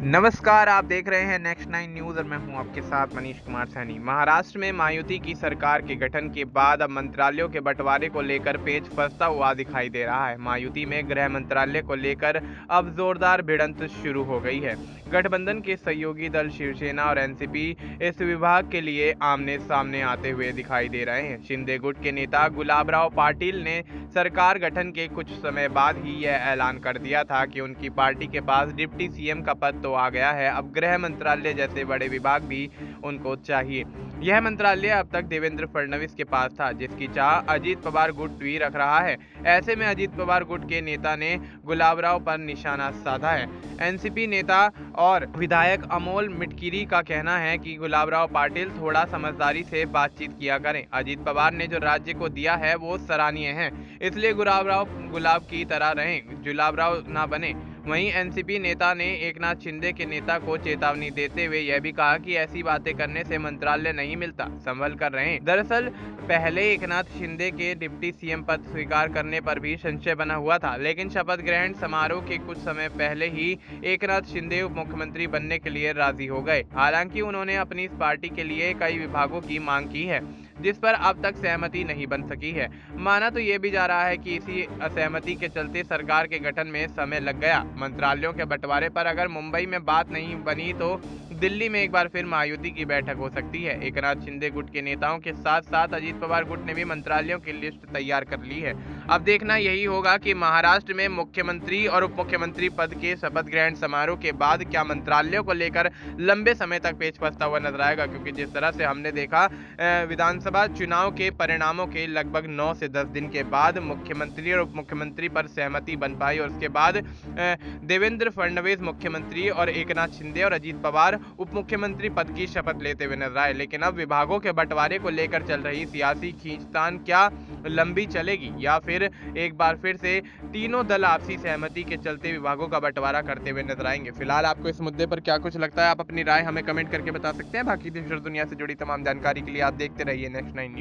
नमस्कार, आप देख रहे हैं नेक्स्ट 9 न्यूज़ और मैं हूं आपके साथ मनीष कुमार सैनी। महाराष्ट्र में महायुति की सरकार के गठन के बाद अब मंत्रालयों के बंटवारे को लेकर पेच फंसता हुआ दिखाई दे रहा है। महायुति में गृह मंत्रालय को लेकर अब जोरदार भिड़ंत शुरू हो गई है। गठबंधन के सहयोगी दल शिवसेना और एनसीपी इस विभाग के लिए आमने सामने आते हुए दिखाई दे रहे हैं। शिंदे गुट के नेता गुलाबराव पाटिल ने सरकार गठन के कुछ समय बाद ही यह ऐलान कर दिया था कि उनकी पार्टी के पास डिप्टी सीएम का पद तो आ गया है, अब गृह मंत्रालय जैसे बड़े विभाग भी उनको चाहिए। यह मंत्रालय अब तक देवेंद्र फडणवीस के पास था, जिसकी चाह अजीत पवार गुट भी रख रहा है। ऐसे में अजीत पवार गुट के नेता ने गुलाबराव पर निशाना साधा है। एनसीपी नेता और विधायक अमोल मिटकिरी का कहना है कि गुलाबराव पाटिल थोड़ा समझदारी से बातचीत किया करें। अजीत पवार ने जो राज्य को दिया है वो सराहनीय है, इसलिए गुलाबराव गुलाब की तरह रहें, जुलाबराव ना बने। वहीं एनसीपी नेता ने एकनाथ शिंदे के नेता को चेतावनी देते हुए यह भी कहा कि ऐसी बातें करने से मंत्रालय नहीं मिलता, संभल कर रहें। दरअसल पहले एकनाथ शिंदे के डिप्टी सीएम पद स्वीकार करने पर भी संशय बना हुआ था, लेकिन शपथ ग्रहण समारोह के कुछ समय पहले ही एकनाथ शिंदे उप मुख्यमंत्री बनने के लिए राजी हो गए। हालांकि उन्होंने अपनी इस पार्टी के लिए कई विभागों की मांग की है, जिस पर अब तक सहमति नहीं बन सकी है। माना तो ये भी जा रहा है कि इसी असहमति के चलते सरकार के गठन में समय लग गया। मंत्रालयों के बंटवारे पर अगर मुंबई में बात नहीं बनी तो दिल्ली में एक बार फिर महायुति की बैठक हो सकती है। एकनाथ शिंदे गुट के नेताओं के साथ साथ अजीत पवार गुट ने भी मंत्रालयों की लिस्ट तैयार कर ली है। अब देखना यही होगा कि महाराष्ट्र में मुख्यमंत्री और उप मुख्यमंत्री पद के शपथ ग्रहण समारोह के बाद क्या मंत्रालयों को लेकर लंबे समय तक पेच फंसता हुआ नजर आएगा, क्योंकि जिस तरह से हमने देखा विधानसभा चुनाव के परिणामों के लगभग 9 से 10 दिन के बाद मुख्यमंत्री और उप मुख्यमंत्री पर सहमति बन पाई और उसके बाद देवेंद्र फडणवीस मुख्यमंत्री और एकनाथ शिंदे और अजीत पवार उप मुख्यमंत्री पद की शपथ लेते हुए नजर आए। लेकिन अब विभागों के बंटवारे को लेकर चल रही सियासी खींचतान क्या लंबी चलेगी या फिर एक बार फिर से तीनों दल आपसी सहमति के चलते विभागों का बंटवारा करते हुए नजर आएंगे। फिलहाल आपको इस मुद्दे पर क्या कुछ लगता है, आप अपनी राय हमें कमेंट करके बता सकते हैं। बाकी देश और दुनिया से जुड़ी तमाम जानकारी के लिए आप देखते रहिए नेक्स्ट 9 न्यूज़।